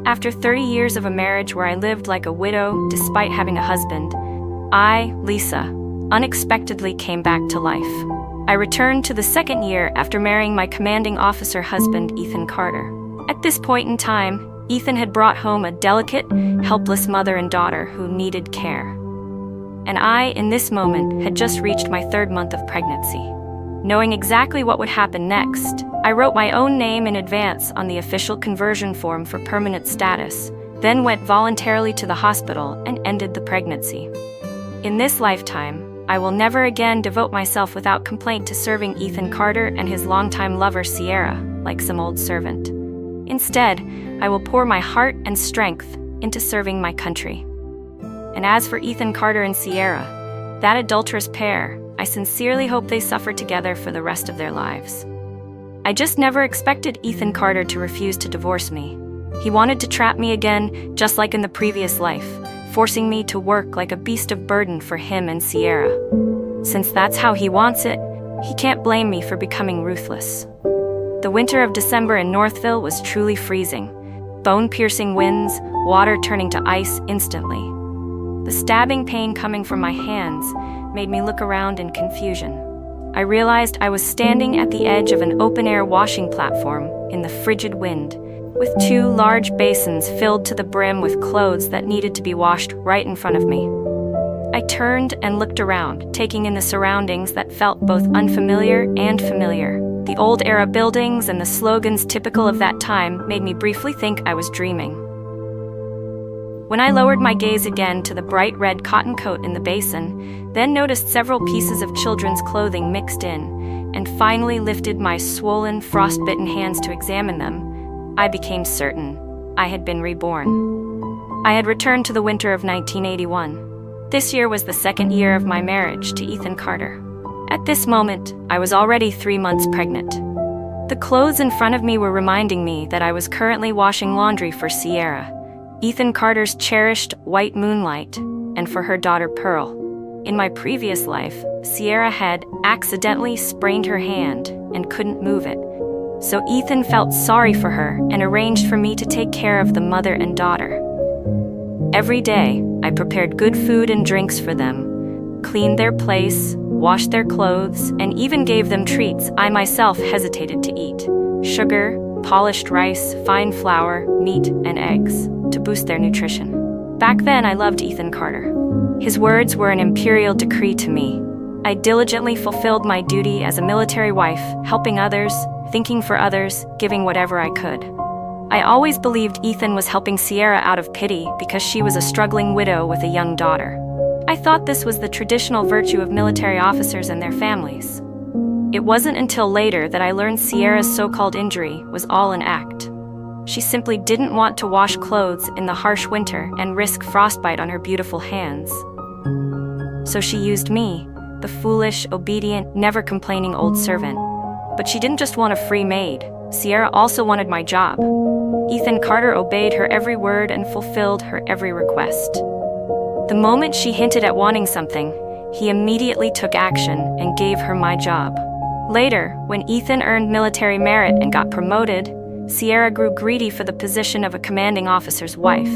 After 30 years of a marriage where I lived like a widow despite having a husband, I, Lisa, unexpectedly came back to life. I returned to the second year after marrying my commanding officer husband, Ethan Carter. At this point in time, Ethan had brought home a delicate, helpless mother and daughter who needed care. And I, in this moment, had just reached my 3rd month of pregnancy. Knowing exactly what would happen next, I wrote my own name in advance on the official conversion form for permanent status, then went voluntarily to the hospital and ended the pregnancy. In this lifetime, I will never again devote myself without complaint to serving Ethan Carter and his longtime lover Sierra, like some old servant. Instead, I will pour my heart and strength into serving my country. And as for Ethan Carter and Sierra, that adulterous pair, I sincerely hope they suffer together for the rest of their lives. I just never expected Ethan Carter to refuse to divorce me. He wanted to trap me again, just like in the previous life, forcing me to work like a beast of burden for him and Sierra. Since that's how he wants it, he can't blame me for becoming ruthless. The winter of December in Northville was truly freezing. Bone-piercing winds, water turning to ice instantly. The stabbing pain coming from my hands made me look around in confusion. I realized I was standing at the edge of an open-air washing platform in the frigid wind, with 2 large basins filled to the brim with clothes that needed to be washed right in front of me. I turned and looked around, taking in the surroundings that felt both unfamiliar and familiar. The old-era buildings and the slogans typical of that time made me briefly think I was dreaming. When I lowered my gaze again to the bright red cotton coat in the basin, then noticed several pieces of children's clothing mixed in, and finally lifted my swollen, frostbitten hands to examine them, I became certain I had been reborn. I had returned to the winter of 1981. This year was the 2nd year of my marriage to Ethan Carter. At this moment, I was already 3 months pregnant. The clothes in front of me were reminding me that I was currently washing laundry for Sierra, Ethan Carter's cherished white moonlight, and for her daughter Pearl. In my previous life, Sierra had accidentally sprained her hand and couldn't move it. So Ethan felt sorry for her and arranged for me to take care of the mother and daughter. Every day, I prepared good food and drinks for them, cleaned their place, washed their clothes, and even gave them treats I myself hesitated to eat: sugar, polished rice, fine flour, meat, and eggs, to boost their nutrition. Back then, I loved Ethan Carter. His words were an imperial decree to me. I diligently fulfilled my duty as a military wife, helping others, thinking for others, giving whatever I could. I always believed Ethan was helping Sierra out of pity because she was a struggling widow with a young daughter. I thought this was the traditional virtue of military officers and their families. It wasn't until later that I learned Sierra's so-called injury was all an act. She simply didn't want to wash clothes in the harsh winter and risk frostbite on her beautiful hands. So she used me, the foolish, obedient, never-complaining old servant. But she didn't just want a free maid. Sierra also wanted my job. Ethan Carter obeyed her every word and fulfilled her every request. The moment she hinted at wanting something, he immediately took action and gave her my job. Later, when Ethan earned military merit and got promoted, Sierra grew greedy for the position of a commanding officer's wife.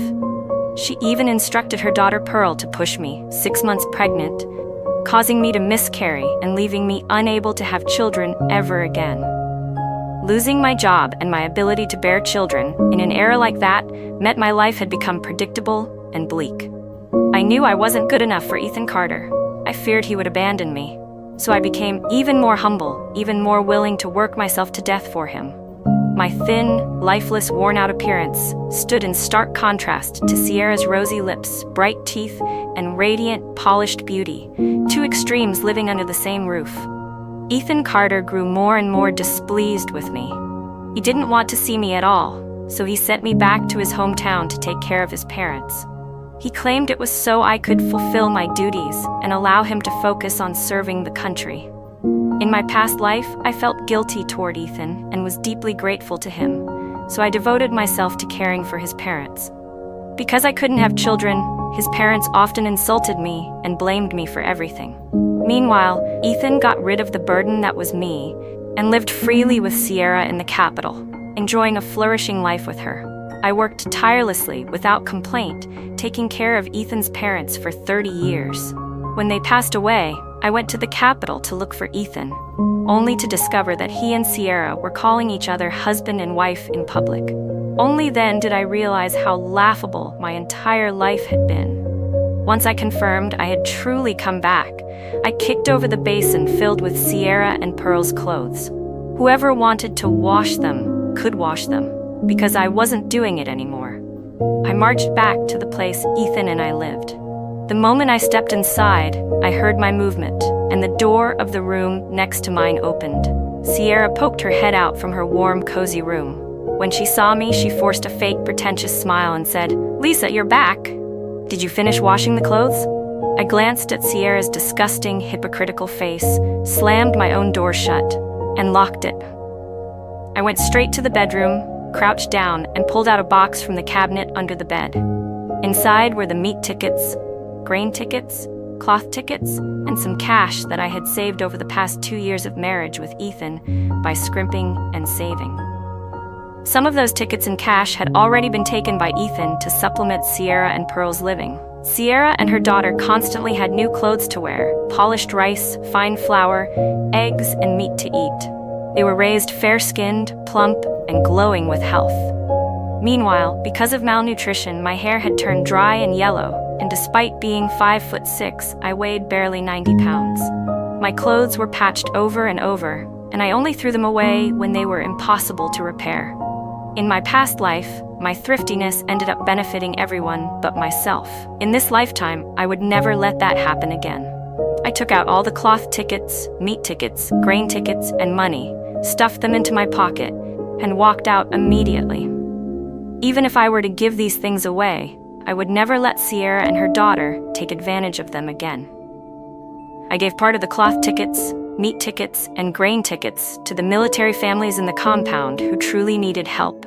She even instructed her daughter Pearl to push me, 6 months pregnant, causing me to miscarry and leaving me unable to have children ever again. Losing my job and my ability to bear children in an era like that meant my life had become predictable and bleak. I knew I wasn't good enough for Ethan Carter. I feared he would abandon me. So I became even more humble, even more willing to work myself to death for him. My thin, lifeless, worn-out appearance stood in stark contrast to Sierra's rosy lips, bright teeth, and radiant, polished beauty, 2 extremes living under the same roof. Ethan Carter grew more and more displeased with me. He didn't want to see me at all, so he sent me back to his hometown to take care of his parents. He claimed it was so I could fulfill my duties and allow him to focus on serving the country. In my past life, I felt guilty toward Ethan and was deeply grateful to him, so I devoted myself to caring for his parents. Because I couldn't have children, his parents often insulted me and blamed me for everything. Meanwhile, Ethan got rid of the burden that was me and lived freely with Sierra in the capital, enjoying a flourishing life with her. I worked tirelessly, without complaint, taking care of Ethan's parents for 30 years. When they passed away, I went to the capital to look for Ethan, only to discover that he and Sierra were calling each other husband and wife in public. Only then did I realize how laughable my entire life had been. Once I confirmed I had truly come back, I kicked over the basin filled with Sierra and Pearl's clothes. Whoever wanted to wash them could wash them, because I wasn't doing it anymore. I marched back to the place Ethan and I lived. The moment I stepped inside, I heard my movement, and the door of the room next to mine opened. Sierra poked her head out from her warm, cozy room. When she saw me, she forced a fake, pretentious smile and said, "Lisa, you're back. Did you finish washing the clothes?" I glanced at Sierra's disgusting, hypocritical face, slammed my own door shut, and locked it. I went straight to the bedroom, crouched down, and pulled out a box from the cabinet under the bed. Inside were the meat tickets, grain tickets, cloth tickets, and some cash that I had saved over the past 2 years of marriage with Ethan by scrimping and saving. Some of those tickets and cash had already been taken by Ethan to supplement Sierra and Pearl's living. Sierra and her daughter constantly had new clothes to wear, polished rice, fine flour, eggs, and meat to eat. They were raised fair-skinned, plump, and glowing with health. Meanwhile, because of malnutrition, my hair had turned dry and yellow, and despite being 5'6", I weighed barely 90 pounds. My clothes were patched over and over, and I only threw them away when they were impossible to repair. In my past life, my thriftiness ended up benefiting everyone but myself. In this lifetime, I would never let that happen again. I took out all the cloth tickets, meat tickets, grain tickets, and money, stuffed them into my pocket, and walked out immediately. Even if I were to give these things away, I would never let Sierra and her daughter take advantage of them again. I gave part of the cloth tickets, meat tickets, and grain tickets to the military families in the compound who truly needed help.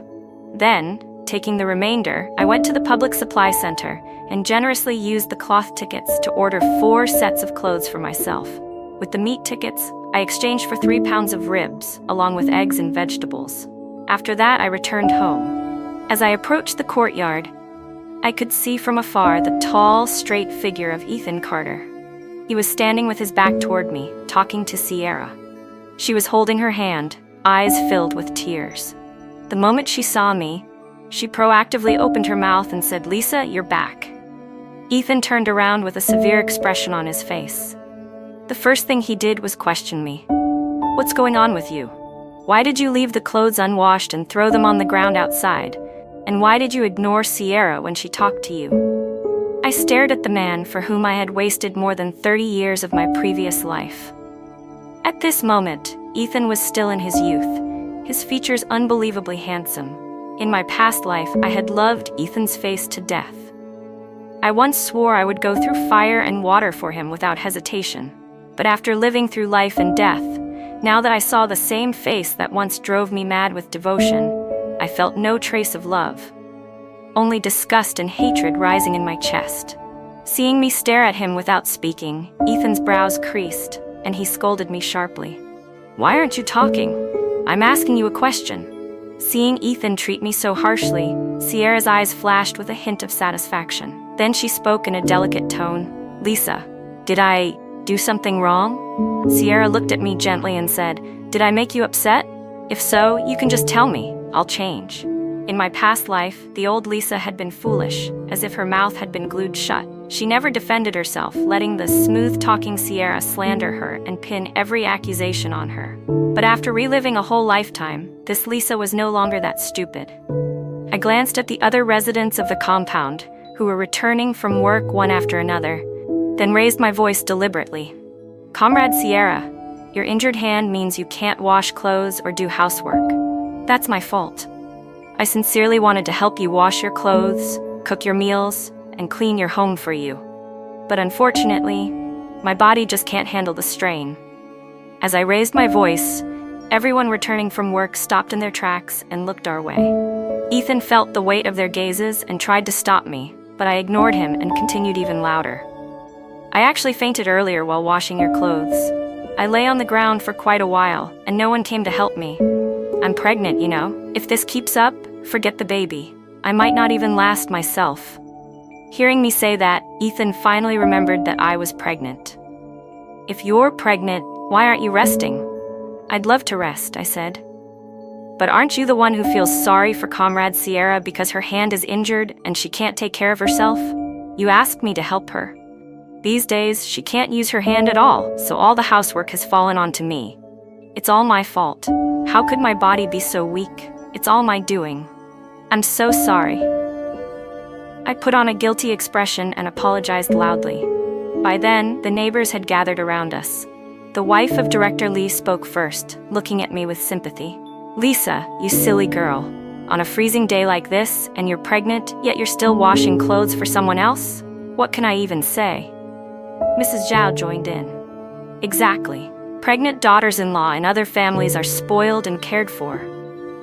Then, taking the remainder, I went to the public supply center and generously used the cloth tickets to order 4 sets of clothes for myself. With the meat tickets, I exchanged for 3 pounds of ribs, along with eggs and vegetables. After that, I returned home. As I approached the courtyard, I could see from afar the tall, straight figure of Ethan Carter. He was standing with his back toward me, talking to Sierra. She was holding her hand, eyes filled with tears. The moment she saw me, she proactively opened her mouth and said, "Lisa, you're back." Ethan turned around with a severe expression on his face. The first thing he did was question me. "What's going on with you? Why did you leave the clothes unwashed and throw them on the ground outside? And why did you ignore Sierra when she talked to you?" I stared at the man for whom I had wasted more than 30 years of my previous life. At this moment, Ethan was still in his youth, his features unbelievably handsome. In my past life, I had loved Ethan's face to death. I once swore I would go through fire and water for him without hesitation. But after living through life and death, now that I saw the same face that once drove me mad with devotion, I felt no trace of love. Only disgust and hatred rising in my chest. Seeing me stare at him without speaking, Ethan's brows creased, and he scolded me sharply. "Why aren't you talking? I'm asking you a question." Seeing Ethan treat me so harshly, Sierra's eyes flashed with a hint of satisfaction. Then she spoke in a delicate tone. "Lisa, did I do something wrong?" Sierra looked at me gently and said, "Did I make you upset? If so, you can just tell me. I'll change." In my past life, the old Lisa had been foolish, as if her mouth had been glued shut. She never defended herself, letting the smooth-talking Sierra slander her and pin every accusation on her. But after reliving a whole lifetime, this Lisa was no longer that stupid. I glanced at the other residents of the compound, who were returning from work one after another, then raised my voice deliberately. "Comrade Sierra, your injured hand means you can't wash clothes or do housework. That's my fault. I sincerely wanted to help you wash your clothes, cook your meals, and clean your home for you. But unfortunately, my body just can't handle the strain." As I raised my voice, everyone returning from work stopped in their tracks and looked our way. Ethan felt the weight of their gazes and tried to stop me, but I ignored him and continued even louder. "I actually fainted earlier while washing your clothes. I lay on the ground for quite a while, and no one came to help me. I'm pregnant, you know. If this keeps up, forget the baby." I might not even last myself. Hearing me say that, Ethan finally remembered that I was pregnant. If you're pregnant, why aren't you resting? I'd love to rest, I said. But aren't you the one who feels sorry for Comrade Sierra because her hand is injured and she can't take care of herself? You asked me to help her. These days, she can't use her hand at all, so all the housework has fallen onto me. It's all my fault. How could my body be so weak? It's all my doing. I'm so sorry. I put on a guilty expression and apologized loudly. By then, the neighbors had gathered around us. The wife of Director Lee spoke first, looking at me with sympathy. Lisa, you silly girl. On a freezing day like this, and you're pregnant, yet you're still washing clothes for someone else? What can I even say? Mrs. Zhao joined in. Exactly. Pregnant daughters-in-law in other families are spoiled and cared for.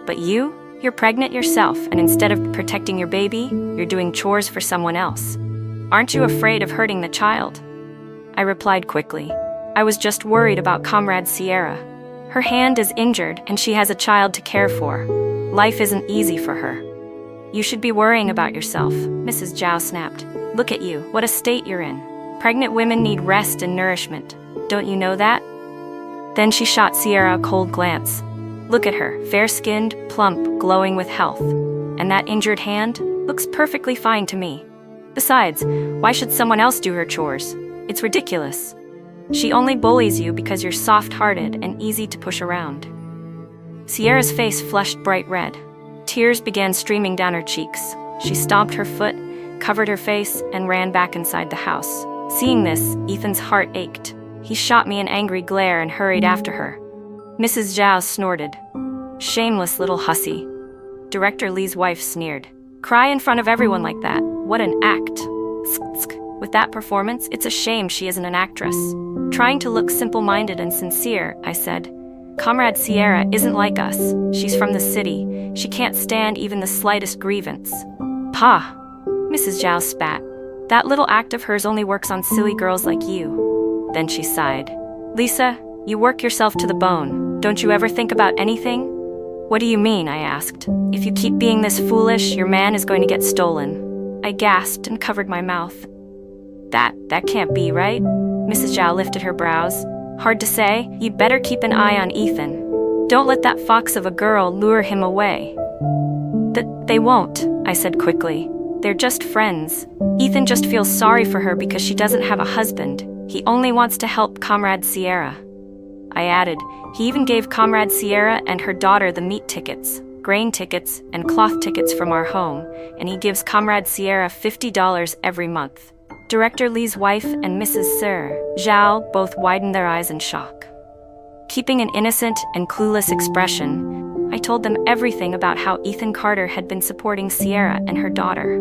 But you're pregnant yourself, and instead of protecting your baby, you're doing chores for someone else. Aren't you afraid of hurting the child? I replied quickly. I was just worried about Comrade Sierra. Her hand is injured, and she has a child to care for. Life isn't easy for her. You should be worrying about yourself, Mrs. Zhao snapped. Look at you, what a state you're in. Pregnant women need rest and nourishment. Don't you know that? Then she shot Sierra a cold glance. Look at her, fair-skinned, plump, glowing with health. And that injured hand looks perfectly fine to me. Besides, why should someone else do her chores? It's ridiculous. She only bullies you because you're soft-hearted and easy to push around. Sierra's face flushed bright red. Tears began streaming down her cheeks. She stomped her foot, covered her face, and ran back inside the house. Seeing this, Ethan's heart ached. He shot me an angry glare and hurried after her. Mrs. Zhao snorted. Shameless little hussy. Director Lee's wife sneered. Cry in front of everyone like that. What an act. With that performance, it's a shame she isn't an actress. Trying to look simple-minded and sincere, I said. Comrade Sierra isn't like us. She's from the city. She can't stand even the slightest grievance. Pah! Mrs. Zhao spat. That little act of hers only works on silly girls like you. Then she sighed. Lisa, you work yourself to the bone. Don't you ever think about anything? What do you mean? I asked. If you keep being this foolish, your man is going to get stolen. I gasped and covered my mouth. That can't be, right? Mrs. Zhao lifted her brows. Hard to say. You'd better keep an eye on Ethan. Don't let that fox of a girl lure him away. They won't, I said quickly. They're just friends. Ethan just feels sorry for her because she doesn't have a husband. He only wants to help Comrade Sierra. I added, he even gave Comrade Sierra and her daughter the meat tickets, grain tickets, and cloth tickets from our home, and he gives Comrade Sierra $50 every month. Director Lee's wife and Mrs. Zhao both widened their eyes in shock. Keeping an innocent and clueless expression, I told them everything about how Ethan Carter had been supporting Sierra and her daughter.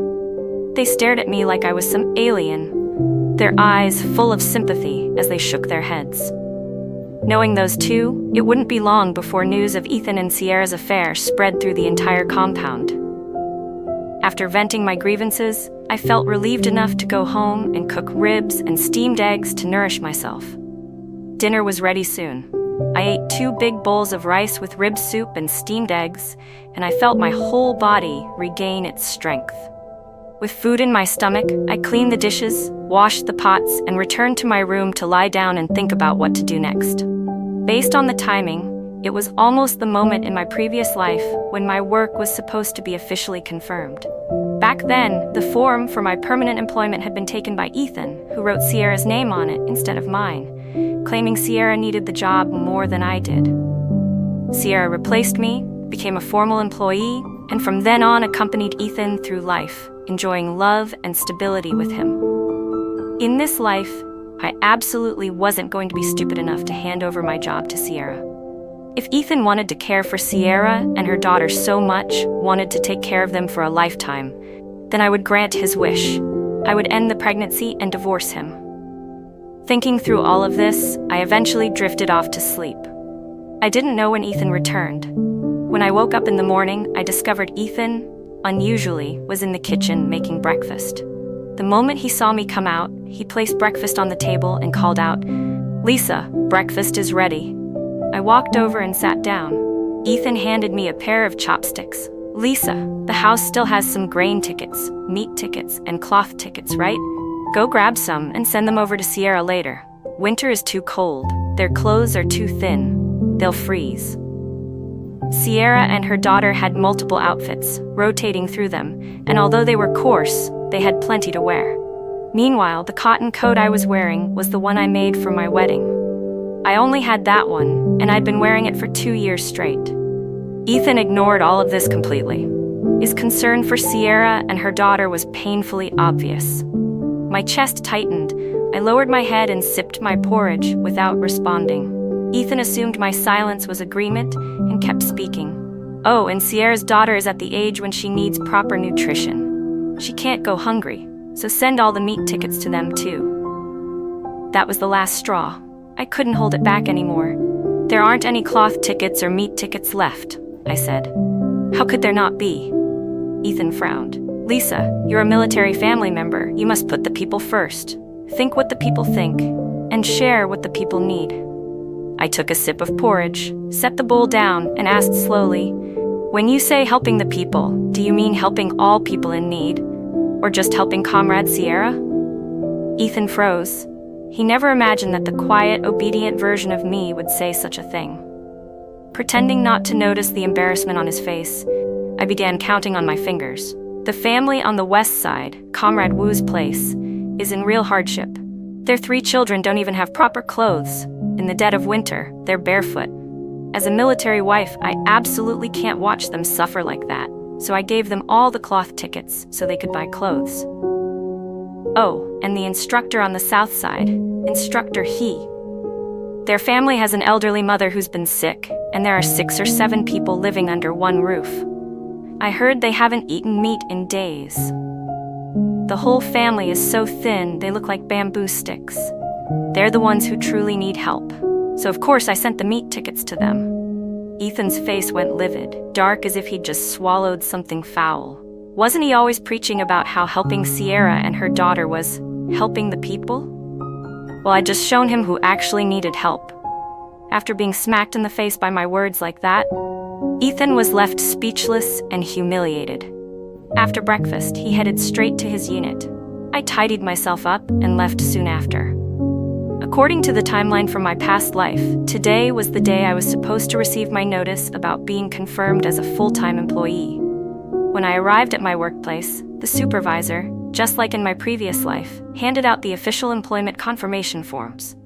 They stared at me like I was some alien, their eyes full of sympathy as they shook their heads. Knowing those two, it wouldn't be long before news of Ethan and Sierra's affair spread through the entire compound. After venting my grievances, I felt relieved enough to go home and cook ribs and steamed eggs to nourish myself. Dinner was ready soon. I ate 2 big bowls of rice with rib soup and steamed eggs, and I felt my whole body regain its strength. With food in my stomach, I cleaned the dishes, washed the pots, and returned to my room to lie down and think about what to do next. Based on the timing, it was almost the moment in my previous life when my work was supposed to be officially confirmed. Back then, the form for my permanent employment had been taken by Ethan, who wrote Sierra's name on it instead of mine, claiming Sierra needed the job more than I did. Sierra replaced me, became a formal employee, and from then on accompanied Ethan through life, enjoying love and stability with him. In this life, I absolutely wasn't going to be stupid enough to hand over my job to Sierra. If Ethan wanted to care for Sierra and her daughter so much, wanted to take care of them for a lifetime, then I would grant his wish. I would end the pregnancy and divorce him. Thinking through all of this, I eventually drifted off to sleep. I didn't know when Ethan returned. When I woke up in the morning, I discovered Ethan, unusually, was in the kitchen making breakfast. The moment he saw me come out, he placed breakfast on the table and called out, "Lisa, breakfast is ready." I walked over and sat down. Ethan handed me a pair of chopsticks. Lisa, the house still has some grain tickets, meat tickets, and cloth tickets, right? Go grab some and send them over to Sierra later. Winter is too cold. Their clothes are too thin. They'll freeze. Sierra and her daughter had multiple outfits, rotating through them, and although they were coarse, they had plenty to wear. Meanwhile, the cotton coat I was wearing was the one I made for my wedding. I only had that one, and I'd been wearing it for 2 years straight. Ethan ignored all of this completely. His concern for Sierra and her daughter was painfully obvious. My chest tightened. I lowered my head and sipped my porridge without responding. Ethan assumed my silence was agreement and kept speaking. Oh, and Sierra's daughter is at the age when she needs proper nutrition. She can't go hungry, so send all the meat tickets to them too. That was the last straw. I couldn't hold it back anymore. There aren't any cloth tickets or meat tickets left, I said. How could there not be? Ethan frowned. Lisa, you're a military family member. You must put the people first. Think what the people think, and share what the people need. I took a sip of porridge, set the bowl down, and asked slowly, when you say helping the people, do you mean helping all people in need? Or just helping Comrade Sierra? Ethan froze. He never imagined that the quiet, obedient version of me would say such a thing. Pretending not to notice the embarrassment on his face, I began counting on my fingers. The family on the west side, Comrade Wu's place, is in real hardship. Their 3 children don't even have proper clothes. In the dead of winter, they're barefoot. As a military wife, I absolutely can't watch them suffer like that, so I gave them all the cloth tickets so they could buy clothes. Oh, and the instructor on the south side, Instructor He. Their family has an elderly mother who's been sick, and there are 6 or 7 people living under one roof. I heard they haven't eaten meat in days. The whole family is so thin they look like bamboo sticks. They're the ones who truly need help. So of course I sent the meat tickets to them. Ethan's face went livid, dark as if he'd just swallowed something foul. Wasn't he always preaching about how helping Sierra and her daughter was helping the people? Well, I'd just shown him who actually needed help. After being smacked in the face by my words like that, Ethan was left speechless and humiliated. After breakfast, he headed straight to his unit. I tidied myself up and left soon after. According to the timeline from my past life, today was the day I was supposed to receive my notice about being confirmed as a full-time employee. When I arrived at my workplace, the supervisor, just like in my previous life, handed out the official employment confirmation forms.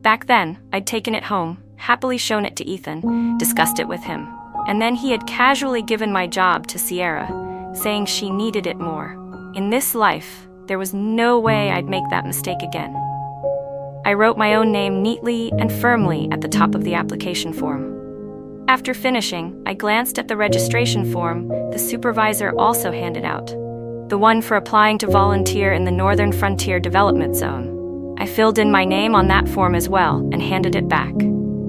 Back then, I'd taken it home, happily shown it to Ethan, discussed it with him, and then he had casually given my job to Sierra, saying she needed it more. In this life, there was no way I'd make that mistake again. I wrote my own name neatly and firmly at the top of the application form. After finishing, I glanced at the registration form the supervisor also handed out, the one for applying to volunteer in the Northern Frontier Development Zone. I filled in my name on that form as well and handed it back.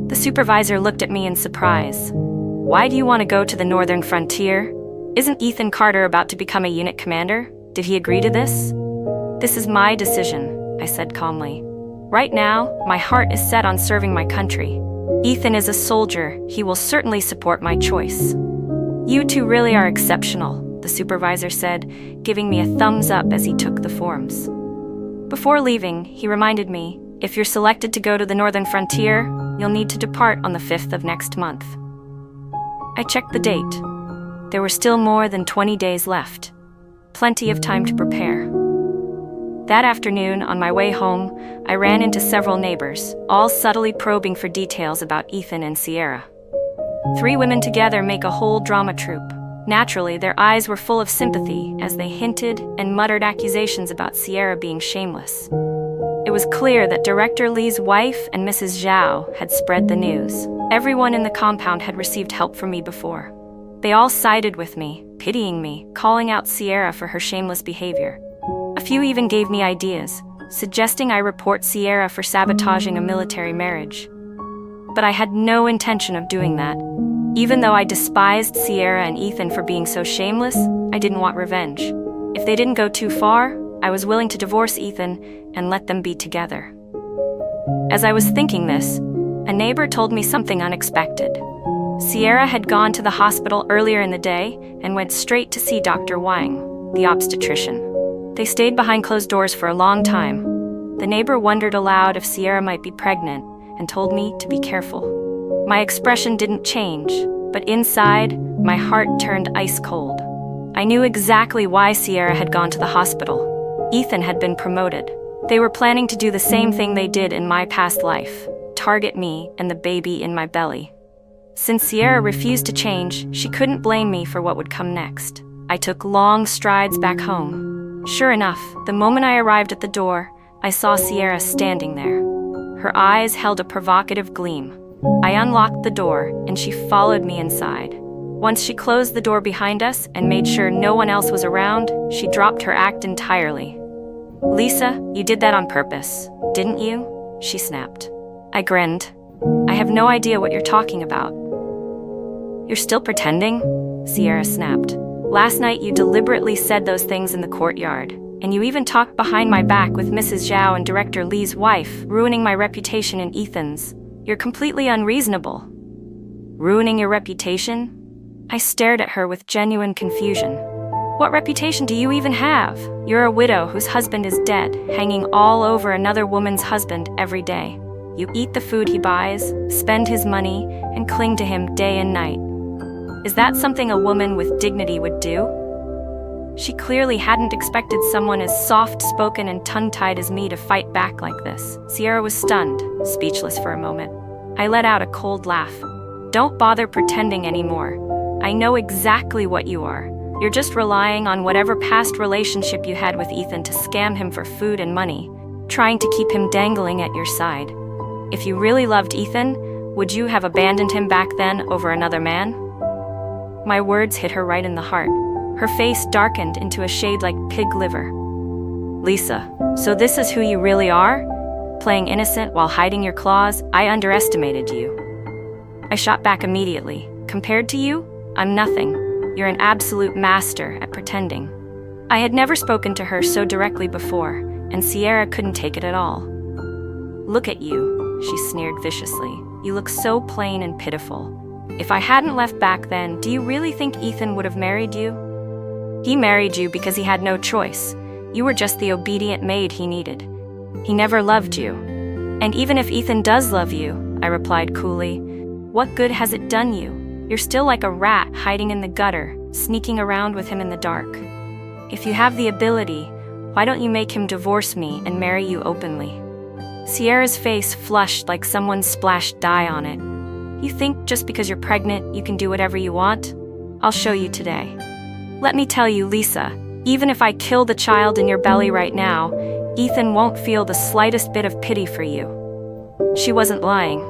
The supervisor looked at me in surprise. Why do you want to go to the Northern Frontier? Isn't Ethan Carter about to become a unit commander? Did he agree to this? This is my decision, I said calmly. Right now, my heart is set on serving my country. Ethan is a soldier. He will certainly support my choice. You two really are exceptional, the supervisor said, giving me a thumbs up as he took the forms. Before leaving, he reminded me, if you're selected to go to the Northern Frontier, you'll need to depart on the 5th of next month. I checked the date. There were still more than 20 days left. Plenty of time to prepare. That afternoon, on my way home, I ran into several neighbors, all subtly probing for details about Ethan and Sierra. 3 women together make a whole drama troupe. Naturally, their eyes were full of sympathy as they hinted and muttered accusations about Sierra being shameless. It was clear that Director Lee's wife and Mrs. Zhao had spread the news. Everyone in the compound had received help from me before. They all sided with me, pitying me, calling out Sierra for her shameless behavior. A few even gave me ideas, suggesting I report Sierra for sabotaging a military marriage. But I had no intention of doing that. Even though I despised Sierra and Ethan for being so shameless, I didn't want revenge. If they didn't go too far, I was willing to divorce Ethan and let them be together. As I was thinking this, a neighbor told me something unexpected. Sierra had gone to the hospital earlier in the day and went straight to see Dr. Wang, the obstetrician. They stayed behind closed doors for a long time. The neighbor wondered aloud if Sierra might be pregnant and told me to be careful. My expression didn't change, but inside, my heart turned ice cold. I knew exactly why Sierra had gone to the hospital. Ethan had been promoted. They were planning to do the same thing they did in my past life, target me and the baby in my belly. Since Sierra refused to change, she couldn't blame me for what would come next. I took long strides back home. Sure enough, the moment I arrived at the door, I saw Sierra standing there. Her eyes held a provocative gleam. I unlocked the door, and she followed me inside. Once she closed the door behind us and made sure no one else was around, she dropped her act entirely. "Lisa, you did that on purpose, didn't you?" she snapped. I grinned. "I have no idea what you're talking about." "You're still pretending?" Sierra snapped. "Last night you deliberately said those things in the courtyard, and you even talked behind my back with Mrs. Zhao and Director Li's wife, ruining my reputation and Ethan's. You're completely unreasonable." "Ruining your reputation?" I stared at her with genuine confusion. "What reputation do you even have? You're a widow whose husband is dead, hanging all over another woman's husband every day. You eat the food he buys, spend his money, and cling to him day and night. Is that something a woman with dignity would do?" She clearly hadn't expected someone as soft-spoken and tongue-tied as me to fight back like this. Sierra was stunned, speechless for a moment. I let out a cold laugh. "Don't bother pretending anymore. I know exactly what you are. You're just relying on whatever past relationship you had with Ethan to scam him for food and money, trying to keep him dangling at your side. If you really loved Ethan, would you have abandoned him back then over another man?" My words hit her right in the heart. Her face darkened into a shade like pig liver. "Lisa, so this is who you really are? Playing innocent while hiding your claws? I underestimated you." I shot back immediately. "Compared to you, I'm nothing. You're an absolute master at pretending." I had never spoken to her so directly before, and Sierra couldn't take it at all. "Look at you," she sneered viciously. "You look so plain and pitiful. If I hadn't left back then, do you really think Ethan would have married you? He married you because he had no choice. You were just the obedient maid he needed. He never loved you. And even if Ethan does love you," I replied coolly, "what good has it done you? You're still like a rat hiding in the gutter, sneaking around with him in the dark. If you have the ability, why don't you make him divorce me and marry you openly?" Sierra's face flushed like someone splashed dye on it. "You think just because you're pregnant, you can do whatever you want? I'll show you today. Let me tell you, Lisa, even if I kill the child in your belly right now, Ethan won't feel the slightest bit of pity for you." She wasn't lying.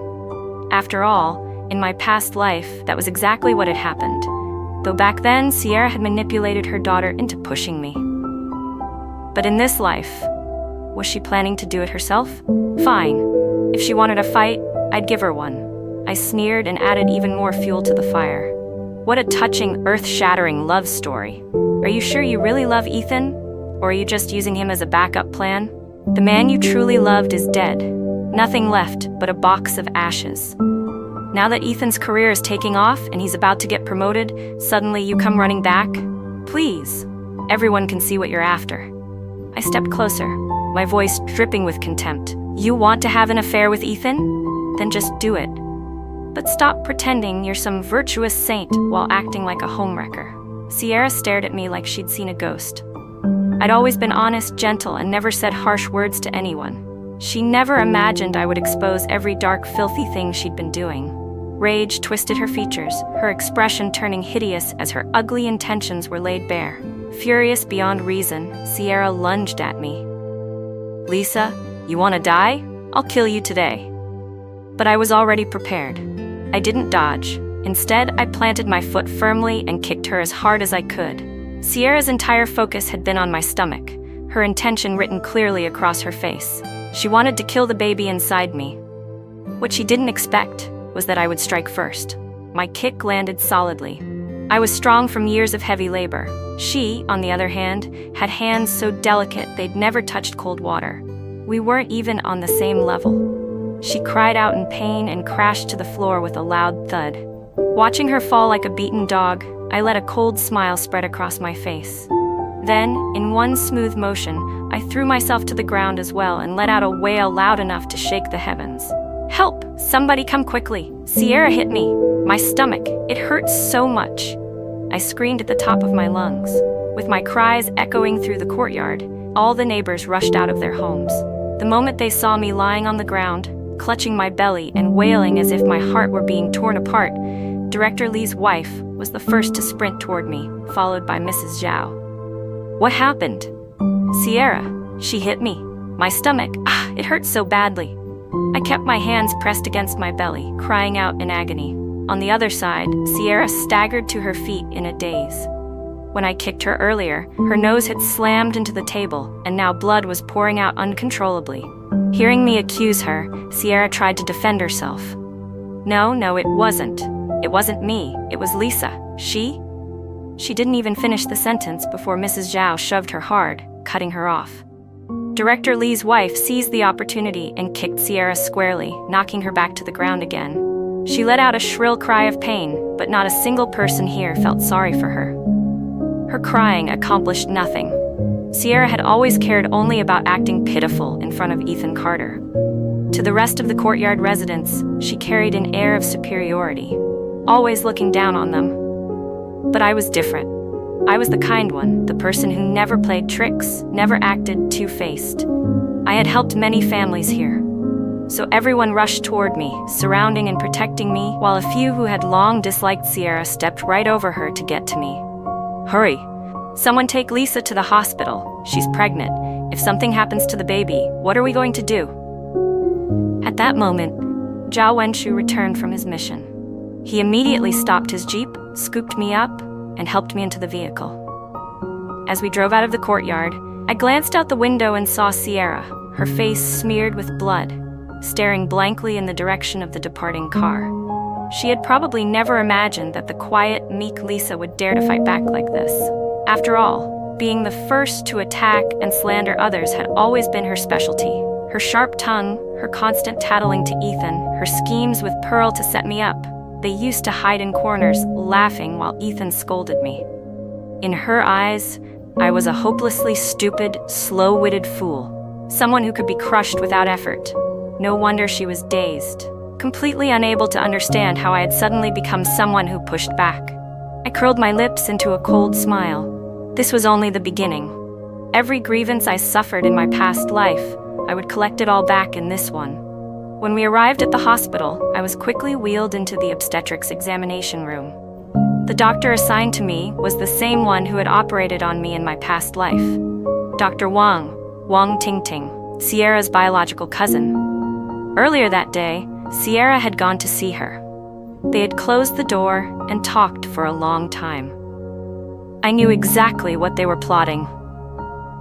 After all, in my past life, that was exactly what had happened. Though back then, Sierra had manipulated her daughter into pushing me. But in this life, was she planning to do it herself? Fine. If she wanted a fight, I'd give her one. I sneered and added even more fuel to the fire. "What a touching, earth-shattering love story. Are you sure you really love Ethan? Or are you just using him as a backup plan? The man you truly loved is dead. Nothing left but a box of ashes. Now that Ethan's career is taking off and he's about to get promoted, suddenly you come running back? Please. Everyone can see what you're after." I stepped closer, my voice dripping with contempt. "You want to have an affair with Ethan? Then just do it. But stop pretending you're some virtuous saint while acting like a homewrecker." Sierra stared at me like she'd seen a ghost. I'd always been honest, gentle, and never said harsh words to anyone. She never imagined I would expose every dark, filthy thing she'd been doing. Rage twisted her features, her expression turning hideous as her ugly intentions were laid bare. Furious beyond reason, Sierra lunged at me. "Lisa, you want to die? I'll kill you today." But I was already prepared. I didn't dodge. Instead, I planted my foot firmly and kicked her as hard as I could. Sierra's entire focus had been on my stomach, her intention written clearly across her face. She wanted to kill the baby inside me. What she didn't expect was that I would strike first. My kick landed solidly. I was strong from years of heavy labor. She, on the other hand, had hands so delicate they'd never touched cold water. We weren't even on the same level. She cried out in pain and crashed to the floor with a loud thud. Watching her fall like a beaten dog, I let a cold smile spread across my face. Then, in one smooth motion, I threw myself to the ground as well and let out a wail loud enough to shake the heavens. "Help! Somebody come quickly! Sierra hit me! My stomach! It hurts so much!" I screamed at the top of my lungs. With my cries echoing through the courtyard, all the neighbors rushed out of their homes. The moment they saw me lying on the ground, clutching my belly and wailing as if my heart were being torn apart, Director Lee's wife was the first to sprint toward me, followed by Mrs. Zhao. "What happened?" "Sierra. She hit me. My stomach. It hurts so badly." I kept my hands pressed against my belly, crying out in agony. On the other side, Sierra staggered to her feet in a daze. When I kicked her earlier, her nose had slammed into the table, and now blood was pouring out uncontrollably. Hearing me accuse her, Sierra tried to defend herself. No, it wasn't. It wasn't me. It was Lisa. She didn't even finish the sentence before Mrs. Zhao shoved her hard, cutting her off. Director Lee's wife seized the opportunity and kicked Sierra squarely, knocking her back to the ground again. She let out a shrill cry of pain, but not a single person here felt sorry for her. Her crying accomplished nothing. Sierra had always cared only about acting pitiful in front of Ethan Carter. To the rest of the courtyard residents, she carried an air of superiority, always looking down on them. But I was different. I was the kind one, the person who never played tricks, never acted two-faced. I had helped many families here. So everyone rushed toward me, surrounding and protecting me, while a few who had long disliked Sierra stepped right over her to get to me. "Hurry! Someone take Lisa to the hospital. She's pregnant. If something happens to the baby, what are we going to do?" At that moment, Zhao Wenshu returned from his mission. He immediately stopped his jeep, scooped me up, and helped me into the vehicle. As we drove out of the courtyard, I glanced out the window and saw Sierra, her face smeared with blood, staring blankly in the direction of the departing car. She had probably never imagined that the quiet, meek Lisa would dare to fight back like this. After all, being the first to attack and slander others had always been her specialty. Her sharp tongue, her constant tattling to Ethan, her schemes with Pearl to set me up. They used to hide in corners, laughing while Ethan scolded me. In her eyes, I was a hopelessly stupid, slow-witted fool. Someone who could be crushed without effort. No wonder she was dazed, completely unable to understand how I had suddenly become someone who pushed back. I curled my lips into a cold smile. This was only the beginning. Every grievance I suffered in my past life, I would collect it all back in this one. When we arrived at the hospital, I was quickly wheeled into the obstetrics examination room. The doctor assigned to me was the same one who had operated on me in my past life. Dr. Wang Tingting, Sierra's biological cousin. Earlier that day, Sierra had gone to see her. They had closed the door and talked for a long time. I knew exactly what they were plotting.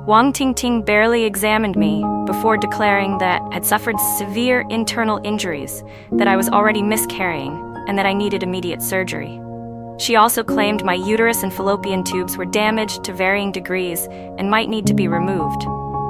Wang Tingting barely examined me before declaring that I had suffered severe internal injuries, that I was already miscarrying, and that I needed immediate surgery. She also claimed my uterus and fallopian tubes were damaged to varying degrees and might need to be removed.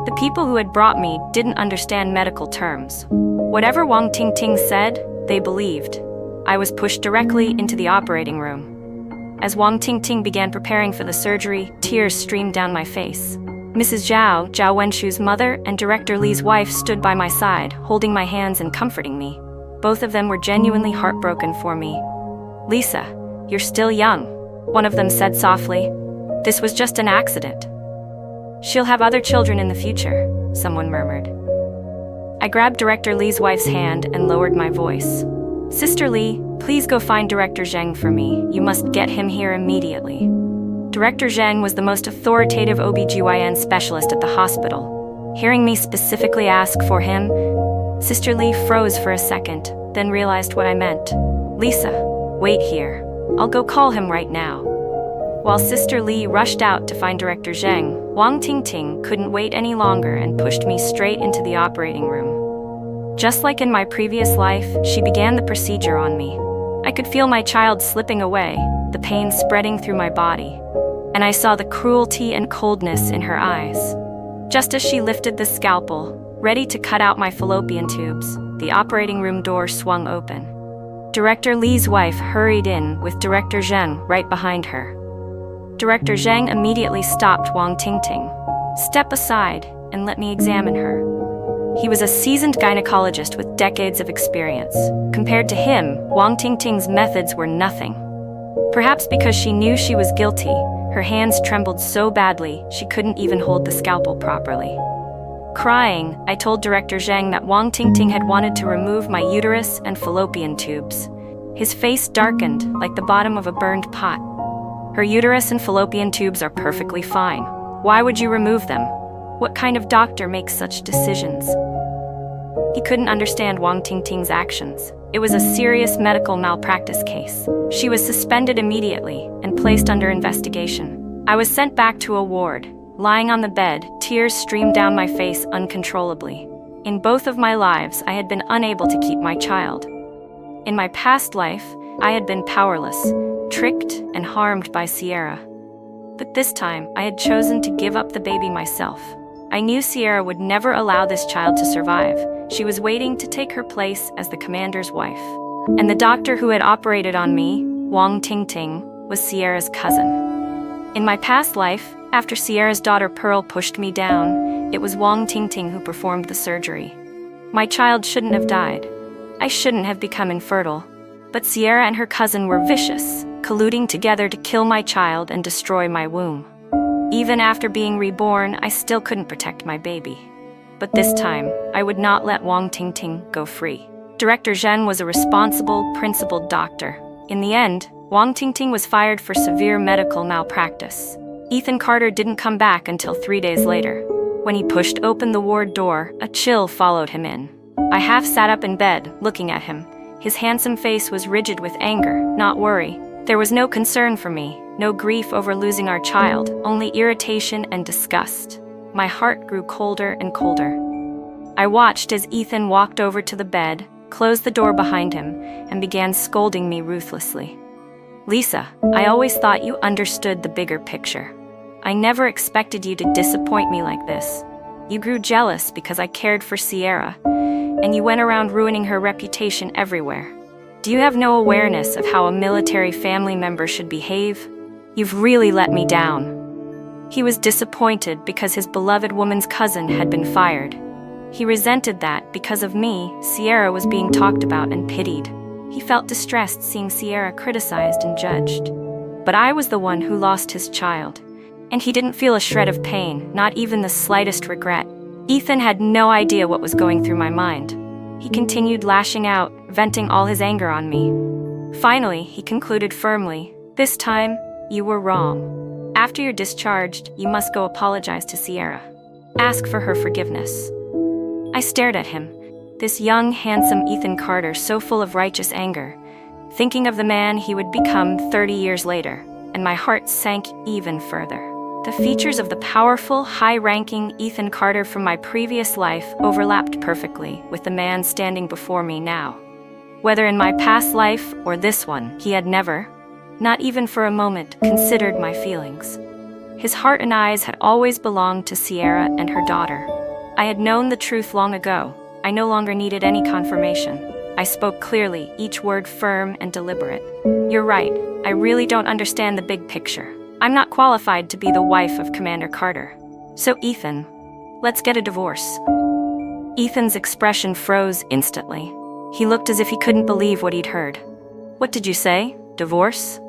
The people who had brought me didn't understand medical terms. Whatever Wang Tingting said, they believed. I was pushed directly into the operating room. As Wang Tingting began preparing for the surgery, tears streamed down my face. Mrs. Zhao Wenshu's mother, and Director Lee's wife stood by my side, holding my hands and comforting me. Both of them were genuinely heartbroken for me. "Lisa, you're still young," one of them said softly. "This was just an accident." "She'll have other children in the future," someone murmured. I grabbed Director Lee's wife's hand and lowered my voice. "Sister Lee, please go find Director Zheng for me. You must get him here immediately." Director Zheng was the most authoritative OBGYN specialist at the hospital. Hearing me specifically ask for him, Sister Lee froze for a second, then realized what I meant. "Lisa, wait here. I'll go call him right now." While Sister Lee rushed out to find Director Zheng, Wang Tingting couldn't wait any longer and pushed me straight into the operating room. Just like in my previous life, she began the procedure on me. I could feel my child slipping away, the pain spreading through my body, and I saw the cruelty and coldness in her eyes. Just as she lifted the scalpel, ready to cut out my fallopian tubes, the operating room door swung open. Director Li's wife hurried in with Director Zheng right behind her. Director Zheng immediately stopped Wang Tingting. "Step aside and let me examine her." He was a seasoned gynecologist with decades of experience. Compared to him, Wang Tingting's methods were nothing. Perhaps because she knew she was guilty, her hands trembled so badly she couldn't even hold the scalpel properly. Crying, I told Director Zheng that Wang Tingting had wanted to remove my uterus and fallopian tubes. His face darkened like the bottom of a burned pot. "Her uterus and fallopian tubes are perfectly fine. Why would you remove them? What kind of doctor makes such decisions?" He couldn't understand Wang Tingting's actions. It was a serious medical malpractice case. She was suspended immediately and placed under investigation. I was sent back to a ward. Lying on the bed, tears streamed down my face uncontrollably. In both of my lives, I had been unable to keep my child. In my past life, I had been powerless, tricked, and harmed by Sierra. But this time, I had chosen to give up the baby myself. I knew Sierra would never allow this child to survive. She was waiting to take her place as the commander's wife. And the doctor who had operated on me, Wang Tingting, was Sierra's cousin. In my past life, after Sierra's daughter Pearl pushed me down, it was Wang Tingting who performed the surgery. My child shouldn't have died. I shouldn't have become infertile. But Sierra and her cousin were vicious, colluding together to kill my child and destroy my womb. Even after being reborn, I still couldn't protect my baby. But this time, I would not let Wang Tingting go free. Director Zhen was a responsible, principled doctor. In the end, Wang Tingting was fired for severe medical malpractice. Ethan Carter didn't come back until 3 days later. When he pushed open the ward door, a chill followed him in. I half sat up in bed, looking at him. His handsome face was rigid with anger, not worry. There was no concern for me, no grief over losing our child, only irritation and disgust. My heart grew colder and colder. I watched as Ethan walked over to the bed, closed the door behind him, and began scolding me ruthlessly. "Lisa, I always thought you understood the bigger picture. I never expected you to disappoint me like this. You grew jealous because I cared for Sierra, and you went around ruining her reputation everywhere. Do you have no awareness of how a military family member should behave? You've really let me down." He was disappointed because his beloved woman's cousin had been fired. He resented that because of me, Sierra was being talked about and pitied. He felt distressed seeing Sierra criticized and judged. But I was the one who lost his child. And he didn't feel a shred of pain, not even the slightest regret. Ethan had no idea what was going through my mind. He continued lashing out, venting all his anger on me. Finally, he concluded firmly, "This time, you were wrong. After you're discharged, you must go apologize to Sierra. Ask for her forgiveness." I stared at him, this young, handsome Ethan Carter so full of righteous anger, thinking of the man he would become 30 years later, and my heart sank even further. The features of the powerful, high-ranking Ethan Carter from my previous life overlapped perfectly with the man standing before me now. Whether in my past life or this one, he had never, not even for a moment, considered my feelings. His heart and eyes had always belonged to Sierra and her daughter. I had known the truth long ago. I no longer needed any confirmation. I spoke clearly, each word firm and deliberate. "You're right. I really don't understand the big picture. I'm not qualified to be the wife of Commander Carter. So Ethan, let's get a divorce." Ethan's expression froze instantly. He looked as if he couldn't believe what he'd heard. "What did you say? Divorce?"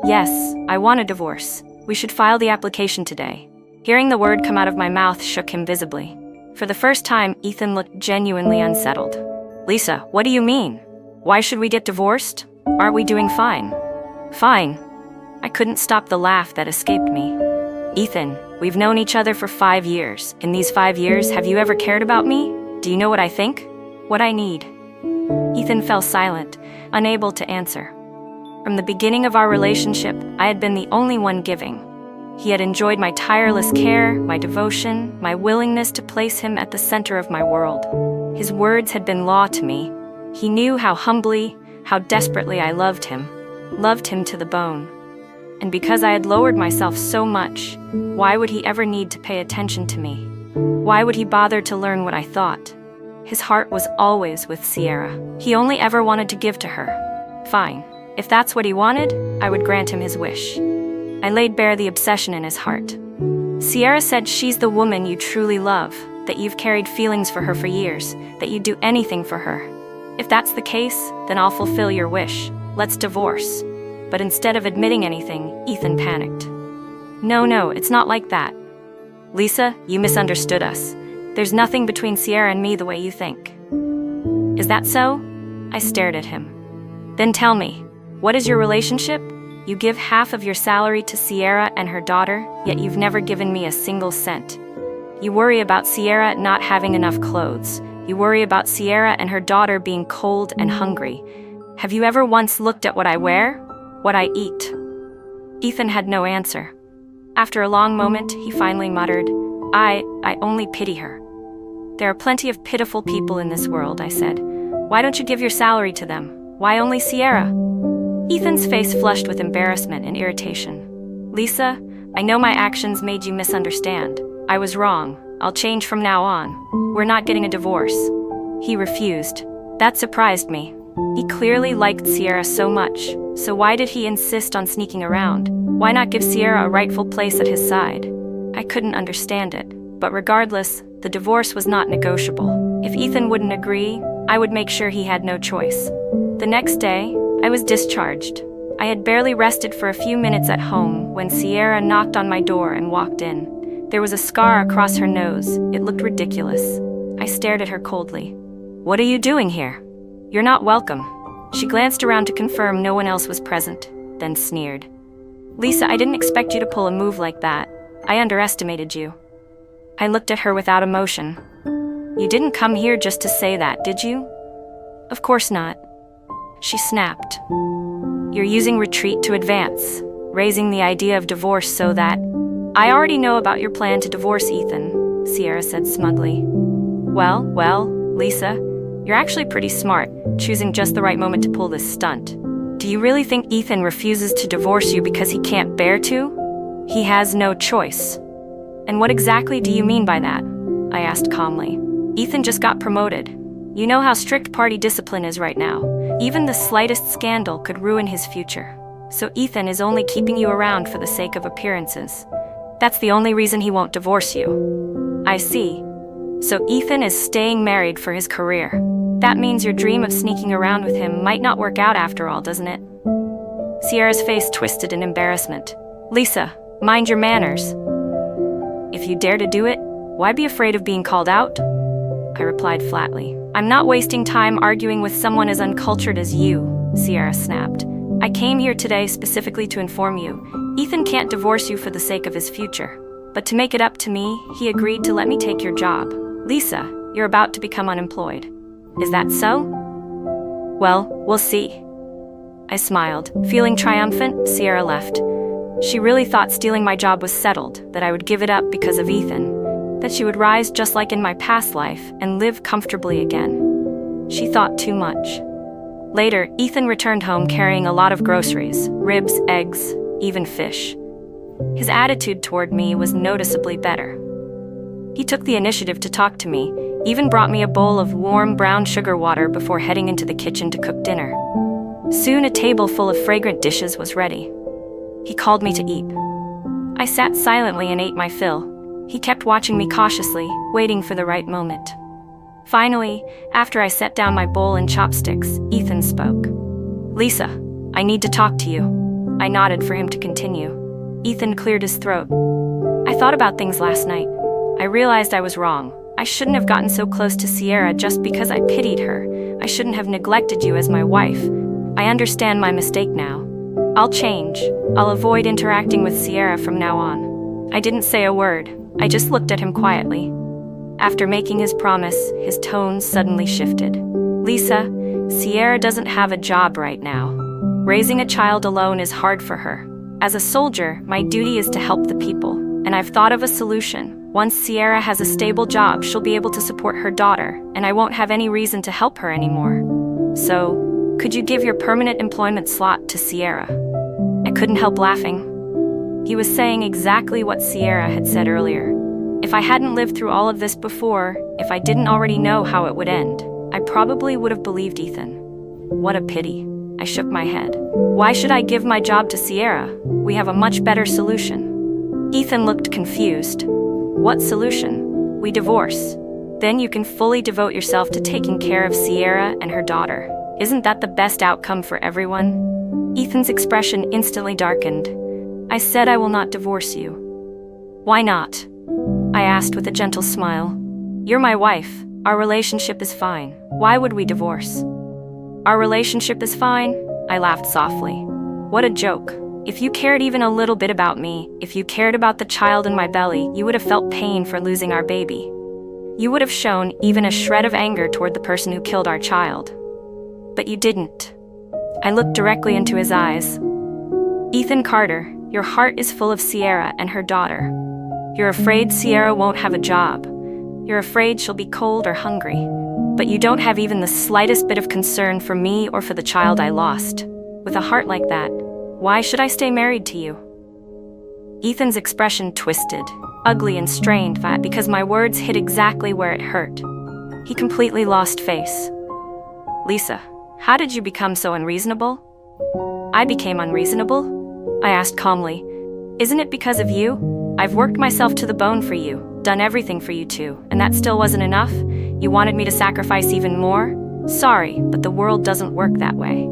"Yes, I want a divorce. We should file the application today." Hearing the word come out of my mouth shook him visibly. For the first time, Ethan looked genuinely unsettled. "Lisa, what do you mean? Why should we get divorced? Aren't we doing fine?" "Fine." I couldn't stop the laugh that escaped me. "Ethan, we've known each other for 5 years. In these 5 years, have you ever cared about me? Do you know what I think? What I need?" Ethan fell silent, unable to answer. From the beginning of our relationship, I had been the only one giving. He had enjoyed my tireless care, my devotion, my willingness to place him at the center of my world. His words had been law to me. He knew how humbly, how desperately I loved him to the bone. And because I had lowered myself so much, why would he ever need to pay attention to me? Why would he bother to learn what I thought? His heart was always with Sierra. He only ever wanted to give to her. Fine. If that's what he wanted, I would grant him his wish. I laid bare the obsession in his heart. Sierra said she's the woman you truly love, that you've carried feelings for her for years, that you'd do anything for her. If that's the case, then I'll fulfill your wish. Let's divorce. But instead of admitting anything, Ethan panicked. No, it's not like that. Lisa, you misunderstood us. There's nothing between Sierra and me the way you think. Is that so? I stared at him. Then tell me, what is your relationship? You give half of your salary to Sierra and her daughter, yet you've never given me a single cent. You worry about Sierra not having enough clothes. You worry about Sierra and her daughter being cold and hungry. Have you ever once looked at what I wear? What I eat? Ethan had no answer. After a long moment, he finally muttered, I only pity her. There are plenty of pitiful people in this world, I said. Why don't you give your salary to them? Why only Sierra? Ethan's face flushed with embarrassment and irritation. Lisa, I know my actions made you misunderstand. I was wrong. I'll change from now on. We're not getting a divorce. He refused. That surprised me. He clearly liked Sierra so much, so why did he insist on sneaking around? Why not give Sierra a rightful place at his side? I couldn't understand it, but regardless, the divorce was not negotiable. If Ethan wouldn't agree, I would make sure he had no choice. The next day, I was discharged. I had barely rested for a few minutes at home when Sierra knocked on my door and walked in. There was a scar across her nose. It looked ridiculous. I stared at her coldly. What are you doing here? You're not welcome. She glanced around to confirm no one else was present, then sneered. Lisa, I didn't expect you to pull a move like that. I underestimated you. I looked at her without emotion. You didn't come here just to say that, did you? Of course not. She snapped. You're using retreat to advance, raising the idea of divorce so that... I already know about your plan to divorce Ethan, Sierra said smugly. Well, Lisa, you're actually pretty smart, choosing just the right moment to pull this stunt. Do you really think Ethan refuses to divorce you because he can't bear to? He has no choice. And what exactly do you mean by that? I asked calmly. Ethan just got promoted. You know how strict party discipline is right now. Even the slightest scandal could ruin his future. So Ethan is only keeping you around for the sake of appearances. That's the only reason he won't divorce you. I see. So Ethan is staying married for his career. That means your dream of sneaking around with him might not work out after all, doesn't it? Sierra's face twisted in embarrassment. Lisa, mind your manners. If you dare to do it, why be afraid of being called out? I replied flatly. I'm not wasting time arguing with someone as uncultured as you, Sierra snapped. I came here today specifically to inform you. Ethan can't divorce you for the sake of his future. But to make it up to me, he agreed to let me take your job. Lisa, you're about to become unemployed. Is that so? Well, we'll see. I smiled. Feeling triumphant, Sierra left. She really thought stealing my job was settled, that I would give it up because of Ethan, that she would rise just like in my past life and live comfortably again. She thought too much. Later, Ethan returned home carrying a lot of groceries, ribs, eggs, even fish. His attitude toward me was noticeably better. He took the initiative to talk to me, even brought me a bowl of warm brown sugar water before heading into the kitchen to cook dinner. Soon a table full of fragrant dishes was ready. He called me to eat. I sat silently and ate my fill. He kept watching me cautiously, waiting for the right moment. Finally, after I set down my bowl and chopsticks, Ethan spoke. Lisa, I need to talk to you. I nodded for him to continue. Ethan cleared his throat. I thought about things last night. I realized I was wrong. I shouldn't have gotten so close to Sierra just because I pitied her. I shouldn't have neglected you as my wife. I understand my mistake now. I'll change. I'll avoid interacting with Sierra from now on. I didn't say a word. I just looked at him quietly. After making his promise, his tone suddenly shifted. Lisa, Sierra doesn't have a job right now. Raising a child alone is hard for her. As a soldier, my duty is to help the people, and I've thought of a solution. Once Sierra has a stable job, she'll be able to support her daughter, and I won't have any reason to help her anymore. So, could you give your permanent employment slot to Sierra? I couldn't help laughing. He was saying exactly what Sierra had said earlier. If I hadn't lived through all of this before, if I didn't already know how it would end, I probably would have believed Ethan. What a pity. I shook my head. Why should I give my job to Sierra? We have a much better solution. Ethan looked confused. What solution? We divorce. Then you can fully devote yourself to taking care of Sierra and her daughter. Isn't that the best outcome for everyone? Ethan's expression instantly darkened. I said I will not divorce you. Why not? I asked with a gentle smile. You're my wife. Our relationship is fine. Why would we divorce? Our relationship is fine? I laughed softly. What a joke. If you cared even a little bit about me, if you cared about the child in my belly, you would have felt pain for losing our baby. You would have shown even a shred of anger toward the person who killed our child. But you didn't. I looked directly into his eyes. Ethan Carter, your heart is full of Sierra and her daughter. You're afraid Sierra won't have a job. You're afraid she'll be cold or hungry. But you don't have even the slightest bit of concern for me or for the child I lost. With a heart like that, why should I stay married to you? Ethan's expression twisted, ugly and strained, because my words hit exactly where it hurt. He completely lost face. Lisa, how did you become so unreasonable? I became unreasonable? I asked calmly. Isn't it because of you? I've worked myself to the bone for you, done everything for you two, and that still wasn't enough? You wanted me to sacrifice even more? Sorry, but the world doesn't work that way.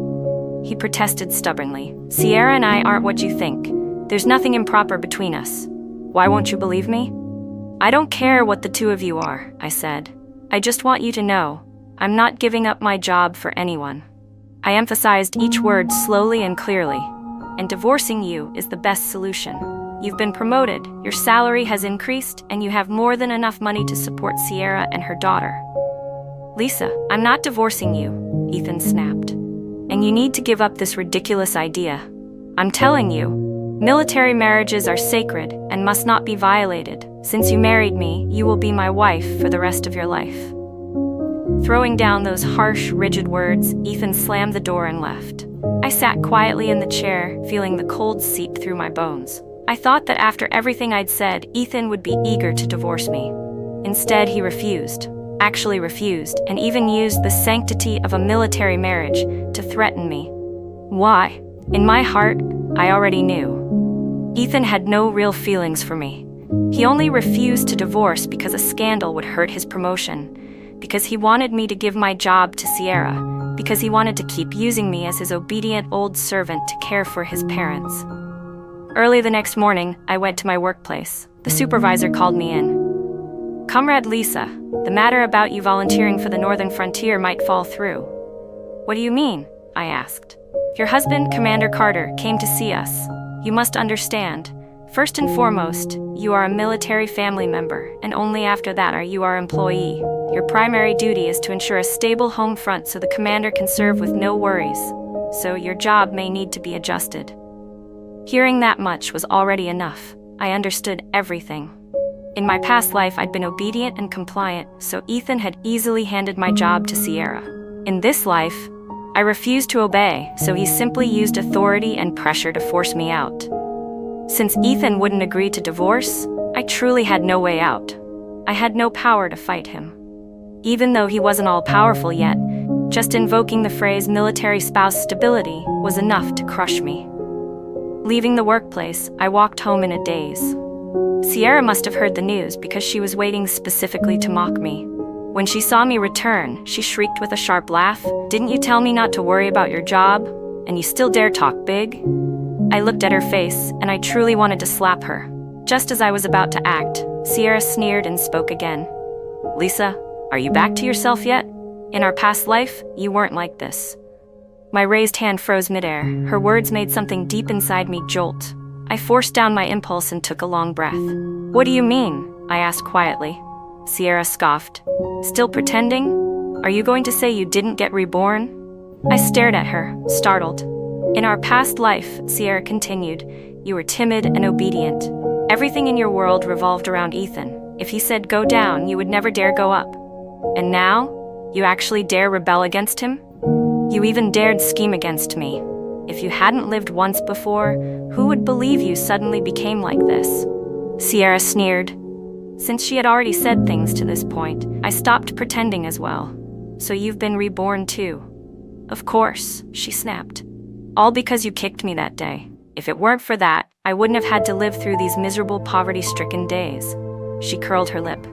He protested stubbornly. Sierra and I aren't what you think. There's nothing improper between us. Why won't you believe me? I don't care what the two of you are, I said. I just want you to know, I'm not giving up my job for anyone. I emphasized each word slowly and clearly. And divorcing you is the best solution. You've been promoted, your salary has increased, and you have more than enough money to support Sierra and her daughter. Lisa, I'm not divorcing you, Ethan snapped. And you need to give up this ridiculous idea. I'm telling you, military marriages are sacred and must not be violated. Since you married me, you will be my wife for the rest of your life. Throwing down those harsh, rigid words, Ethan slammed the door and left. I sat quietly in the chair, feeling the cold seep through my bones. I thought that after everything I'd said, Ethan would be eager to divorce me. Instead, he refused, and even used the sanctity of a military marriage to threaten me. Why? In my heart, I already knew. Ethan had no real feelings for me. He only refused to divorce because a scandal would hurt his promotion, because he wanted me to give my job to Sierra, because he wanted to keep using me as his obedient old servant to care for his parents. Early the next morning, I went to my workplace. The supervisor called me in. Comrade Lisa, the matter about you volunteering for the Northern Frontier might fall through. What do you mean? I asked. Your husband, Commander Carter, came to see us. You must understand. First and foremost, you are a military family member, and only after that are you our employee. Your primary duty is to ensure a stable home front so the commander can serve with no worries. So your job may need to be adjusted. Hearing that much was already enough. I understood everything. In my past life, I'd been obedient and compliant, so Ethan had easily handed my job to Sierra. In this life, I refused to obey, so he simply used authority and pressure to force me out. Since Ethan wouldn't agree to divorce, I truly had no way out. I had no power to fight him. Even though he wasn't all-powerful yet, just invoking the phrase military spouse stability was enough to crush me. Leaving the workplace, I walked home in a daze. Sierra must have heard the news because she was waiting specifically to mock me. When she saw me return, she shrieked with a sharp laugh. Didn't you tell me not to worry about your job? And you still dare talk big? I looked at her face, and I truly wanted to slap her. Just as I was about to act, Sierra sneered and spoke again. Lisa, are you back to yourself yet? In our past life, you weren't like this. My raised hand froze midair. Her words made something deep inside me jolt. I forced down my impulse and took a long breath. What do you mean? I asked quietly. Sierra scoffed. Still pretending? Are you going to say you didn't get reborn? I stared at her, startled. In our past life, Sierra continued, you were timid and obedient. Everything in your world revolved around Ethan. If he said go down, you would never dare go up. And now, you actually dare rebel against him? You even dared scheme against me. If you hadn't lived once before, who would believe you suddenly became like this? Sierra sneered. Since she had already said things to this point, I stopped pretending as well. So you've been reborn too? Of course, she snapped. All because you kicked me that day. If it weren't for that, I wouldn't have had to live through these miserable poverty-stricken days. She curled her lip.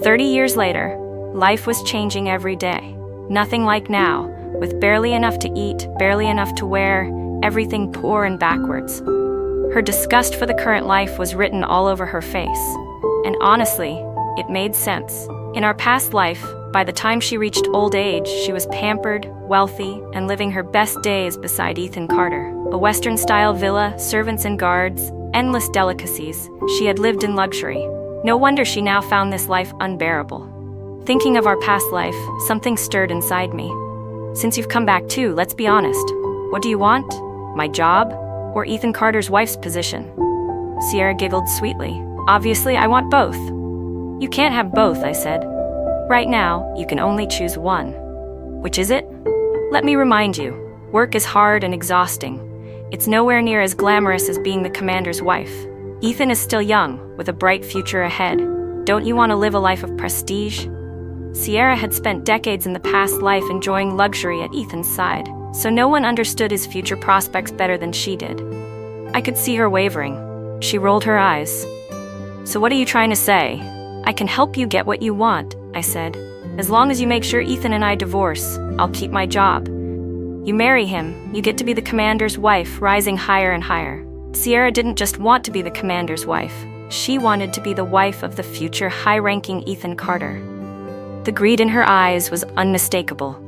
30 years later, life was changing every day. Nothing like now, with barely enough to eat, barely enough to wear, everything poor and backwards. Her disgust for the current life was written all over her face. And honestly, it made sense. In our past life, by the time she reached old age, she was pampered, wealthy, and living her best days beside Ethan Carter. A Western-style villa, servants and guards, endless delicacies. She had lived in luxury. No wonder she now found this life unbearable. Thinking of our past life, something stirred inside me. Since you've come back too, let's be honest. What do you want? My job? Or Ethan Carter's wife's position? Sierra giggled sweetly. Obviously, I want both. You can't have both, I said. Right now, you can only choose one. Which is it? Let me remind you, work is hard and exhausting. It's nowhere near as glamorous as being the commander's wife. Ethan is still young, with a bright future ahead. Don't you want to live a life of prestige? Sierra had spent decades in the past life enjoying luxury at Ethan's side, so no one understood his future prospects better than she did. I could see her wavering. She rolled her eyes. So what are you trying to say? I can help you get what you want, I said. As long as you make sure Ethan and I divorce, I'll keep my job. You marry him, you get to be the commander's wife, rising higher and higher. Sierra didn't just want to be the commander's wife. She wanted to be the wife of the future high-ranking Ethan Carter. The greed in her eyes was unmistakable.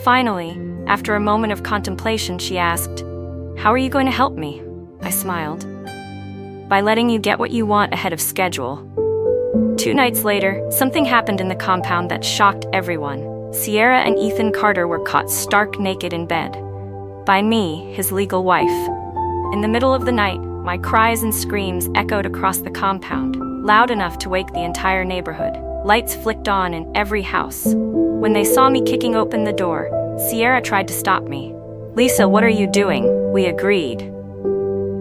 Finally, after a moment of contemplation, she asked, "How are you going to help me?" I smiled. "By letting you get what you want ahead of schedule." 2 nights later, something happened in the compound that shocked everyone. Sierra and Ethan Carter were caught stark naked in bed. By me, his legal wife. In the middle of the night, my cries and screams echoed across the compound, loud enough to wake the entire neighborhood. Lights flicked on in every house. When they saw me kicking open the door, Sierra tried to stop me. "Lisa, what are you doing?" We agreed.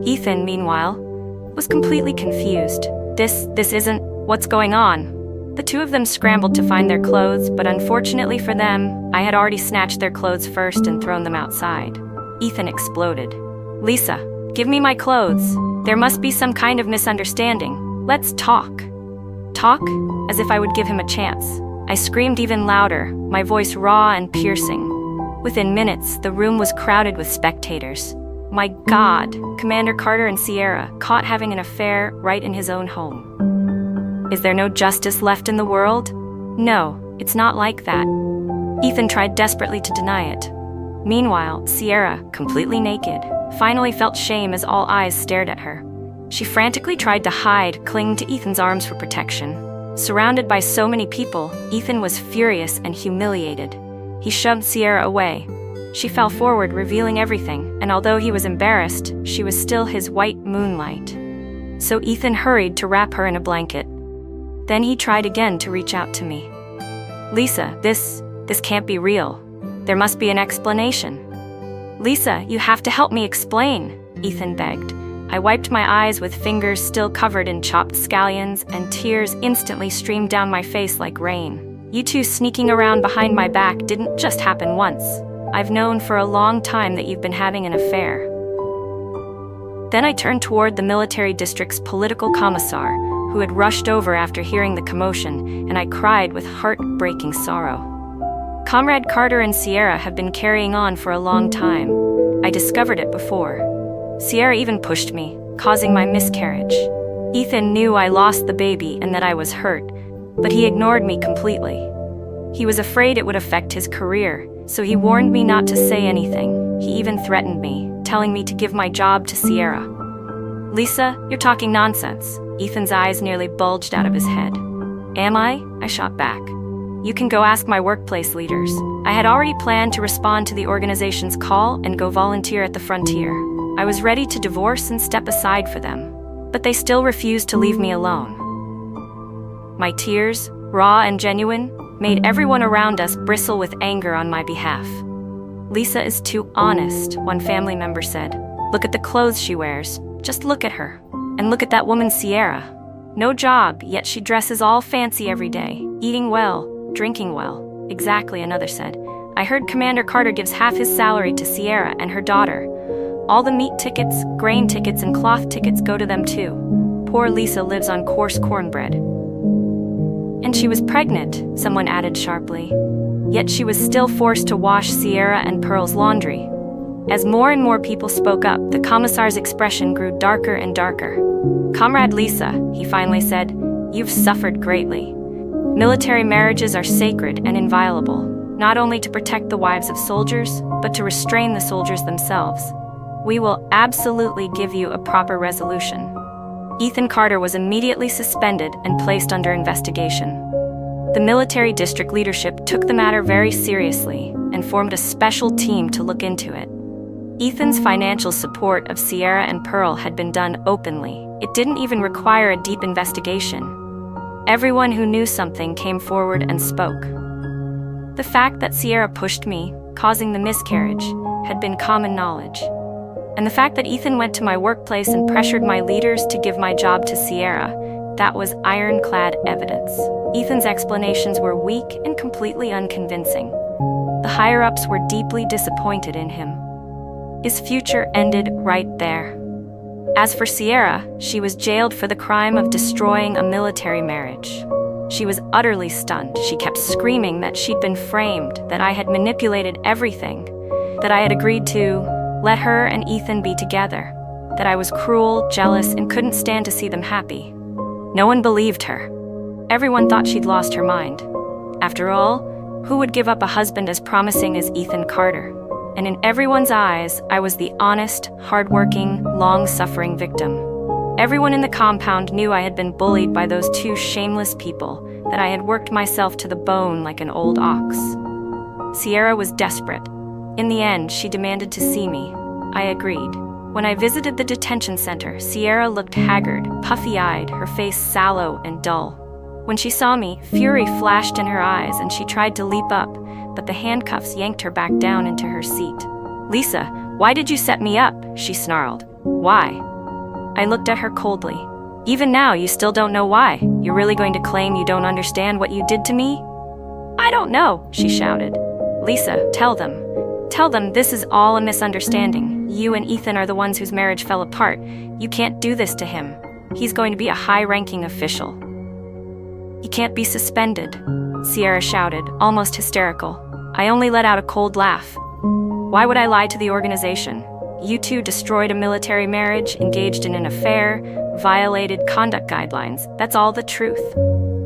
Ethan, meanwhile, was completely confused. This isn't what's going on. The two of them scrambled to find their clothes, but unfortunately for them, I had already snatched their clothes first and thrown them outside. Ethan exploded. "Lisa, give me my clothes. There must be some kind of misunderstanding. Let's talk." Talk? As if I would give him a chance. I screamed even louder, my voice raw and piercing. Within minutes, the room was crowded with spectators. My God, Commander Carter and Sierra, caught having an affair right in his own home. Is there no justice left in the world? No, it's not like that. Ethan tried desperately to deny it. Meanwhile, Sierra, completely naked, finally felt shame as all eyes stared at her. She frantically tried to hide, cling to Ethan's arms for protection. Surrounded by so many people, Ethan was furious and humiliated. He shoved Sierra away. She fell forward, revealing everything, and although he was embarrassed, she was still his white moonlight. So Ethan hurried to wrap her in a blanket. Then he tried again to reach out to me. "Lisa, this can't be real. There must be an explanation." "Lisa, you have to help me explain," Ethan begged. I wiped my eyes with fingers still covered in chopped scallions, and tears instantly streamed down my face like rain. "You two sneaking around behind my back didn't just happen once. I've known for a long time that you've been having an affair." Then I turned toward the military district's political commissar, who had rushed over after hearing the commotion, and I cried with heart-breaking sorrow. Comrade Carter and Sierra have been carrying on for a long time. I discovered it before. Sierra even pushed me, causing my miscarriage. Ethan knew I lost the baby and that I was hurt, but he ignored me completely. He was afraid it would affect his career, so he warned me not to say anything. He even threatened me, telling me to give my job to Sierra. "Lisa, you're talking nonsense." Ethan's eyes nearly bulged out of his head. "Am I?" I shot back. "You can go ask my workplace leaders." I had already planned to respond to the organization's call and go volunteer at the frontier. I was ready to divorce and step aside for them, but they still refused to leave me alone. My tears, raw and genuine, made everyone around us bristle with anger on my behalf. "Lisa is too honest," one family member said. "Look at the clothes she wears. Just look at her. And look at that woman Sierra." No job, yet she dresses all fancy every day, eating well, drinking well. Exactly, another said. I heard Commander Carter gives half his salary to Sierra and her daughter. All the meat tickets, grain tickets, and cloth tickets go to them too. Poor Lisa lives on coarse cornbread. And she was pregnant, someone added sharply. Yet she was still forced to wash Sierra and Pearl's laundry. As more and more people spoke up, the commissar's expression grew darker and darker. Comrade Lisa, he finally said, you've suffered greatly. Military marriages are sacred and inviolable, not only to protect the wives of soldiers, but to restrain the soldiers themselves. We will absolutely give you a proper resolution. Ethan Carter was immediately suspended and placed under investigation. The military district leadership took the matter very seriously and formed a special team to look into it. Ethan's financial support of Sierra and Pearl had been done openly. It didn't even require a deep investigation. Everyone who knew something came forward and spoke. The fact that Sierra pushed me, causing the miscarriage, had been common knowledge. And the fact that Ethan went to my workplace and pressured my leaders to give my job to Sierra, that was ironclad evidence. Ethan's explanations were weak and completely unconvincing. The higher-ups were deeply disappointed in him. His future ended right there. As for Sierra, she was jailed for the crime of destroying a military marriage. She was utterly stunned. She kept screaming that she'd been framed, that I had manipulated everything, that I had agreed to let her and Ethan be together, that I was cruel, jealous, and couldn't stand to see them happy. No one believed her. Everyone thought she'd lost her mind. After all, who would give up a husband as promising as Ethan Carter? And in everyone's eyes, I was the honest, hardworking, long-suffering victim. Everyone in the compound knew I had been bullied by those two shameless people, that I had worked myself to the bone like an old ox. Sierra was desperate. In the end, she demanded to see me. I agreed. When I visited the detention center, Sierra looked haggard, puffy-eyed, her face sallow and dull. When she saw me, fury flashed in her eyes and she tried to leap up, but the handcuffs yanked her back down into her seat. Lisa, why did you set me up? She snarled. Why? I looked at her coldly. Even now, you still don't know why. You're really going to claim you don't understand what you did to me? I don't know, she shouted. Lisa, tell them. Tell them this is all a misunderstanding. You and Ethan are the ones whose marriage fell apart. You can't do this to him. He's going to be a high-ranking official. He can't be suspended, Sierra shouted, almost hysterical. I only let out a cold laugh. Why would I lie to the organization? You two destroyed a military marriage, engaged in an affair, violated conduct guidelines. That's all the truth.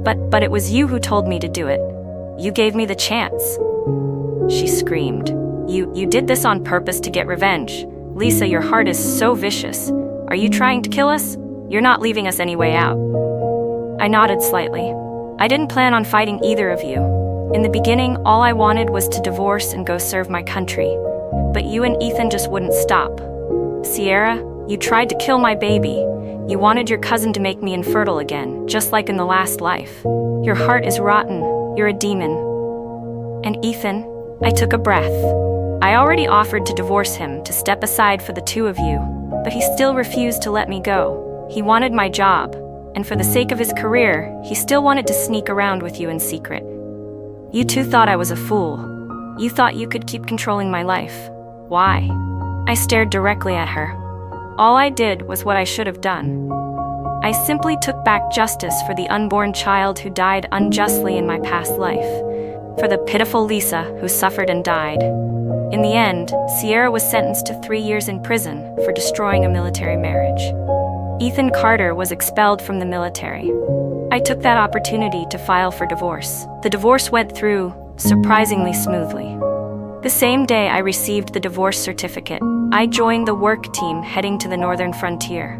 But it was you who told me to do it. You gave me the chance. She screamed. You did this on purpose to get revenge. Lisa, your heart is so vicious. Are you trying to kill us? You're not leaving us any way out. I nodded slightly. I didn't plan on fighting either of you. In the beginning, all I wanted was to divorce and go serve my country. But you and Ethan just wouldn't stop. Sierra, you tried to kill my baby. You wanted your cousin to make me infertile again, just like in the last life. Your heart is rotten. You're a demon. And Ethan, I took a breath. I already offered to divorce him, to step aside for the two of you, but he still refused to let me go. He wanted my job, and for the sake of his career, he still wanted to sneak around with you in secret. You two thought I was a fool. You thought you could keep controlling my life. Why? I stared directly at her. All I did was what I should have done. I simply took back justice for the unborn child who died unjustly in my past life, for the pitiful Lisa who suffered and died. In the end, Sierra was sentenced to 3 years in prison for destroying a military marriage. Ethan Carter was expelled from the military. I took that opportunity to file for divorce. The divorce went through surprisingly smoothly. The same day I received the divorce certificate, I joined the work team heading to the Northern Frontier.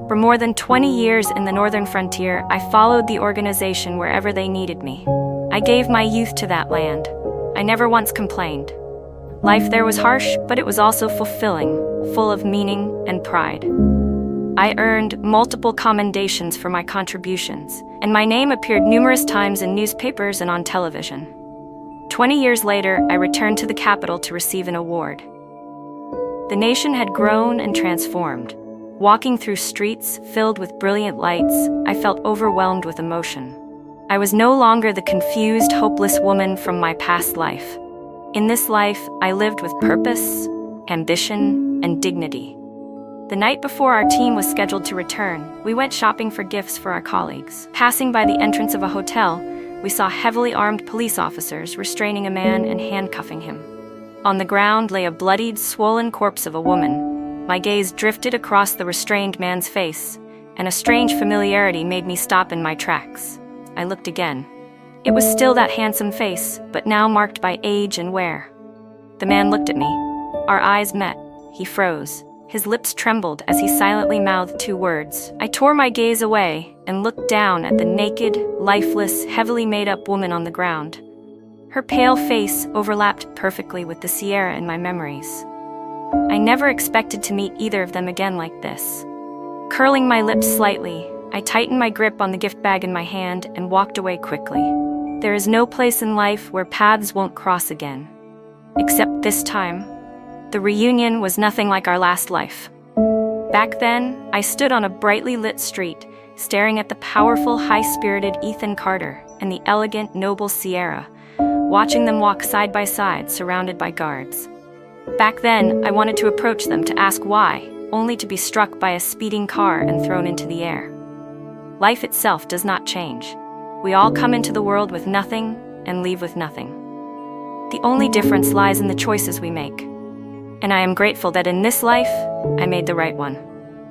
For more than 20 years in the Northern Frontier, I followed the organization wherever they needed me. I gave my youth to that land. I never once complained. Life there was harsh, but it was also fulfilling, full of meaning and pride. I earned multiple commendations for my contributions, and my name appeared numerous times in newspapers and on television. 20 years later, I returned to the capital to receive an award. The nation had grown and transformed. Walking through streets filled with brilliant lights, I felt overwhelmed with emotion. I was no longer the confused, hopeless woman from my past life. In this life, I lived with purpose, ambition, and dignity. The night before our team was scheduled to return, we went shopping for gifts for our colleagues. Passing by the entrance of a hotel, we saw heavily armed police officers restraining a man and handcuffing him. On the ground lay a bloodied, swollen corpse of a woman. My gaze drifted across the restrained man's face, and a strange familiarity made me stop in my tracks. I looked again. It was still that handsome face, but now marked by age and wear. The man looked at me. Our eyes met. He froze. His lips trembled as he silently mouthed two words. I tore my gaze away and looked down at the naked, lifeless, heavily made-up woman on the ground. Her pale face overlapped perfectly with the Sierra in my memories. I never expected to meet either of them again like this. Curling my lips slightly, I tightened my grip on the gift bag in my hand and walked away quickly. There is no place in life where paths won't cross again. Except this time. The reunion was nothing like our last life. Back then, I stood on a brightly lit street, staring at the powerful, high-spirited Ethan Carter and the elegant, noble Sierra, watching them walk side by side, surrounded by guards. Back then, I wanted to approach them to ask why, only to be struck by a speeding car and thrown into the air. Life itself does not change. We all come into the world with nothing and leave with nothing. The only difference lies in the choices we make. And I am grateful that in this life, I made the right one.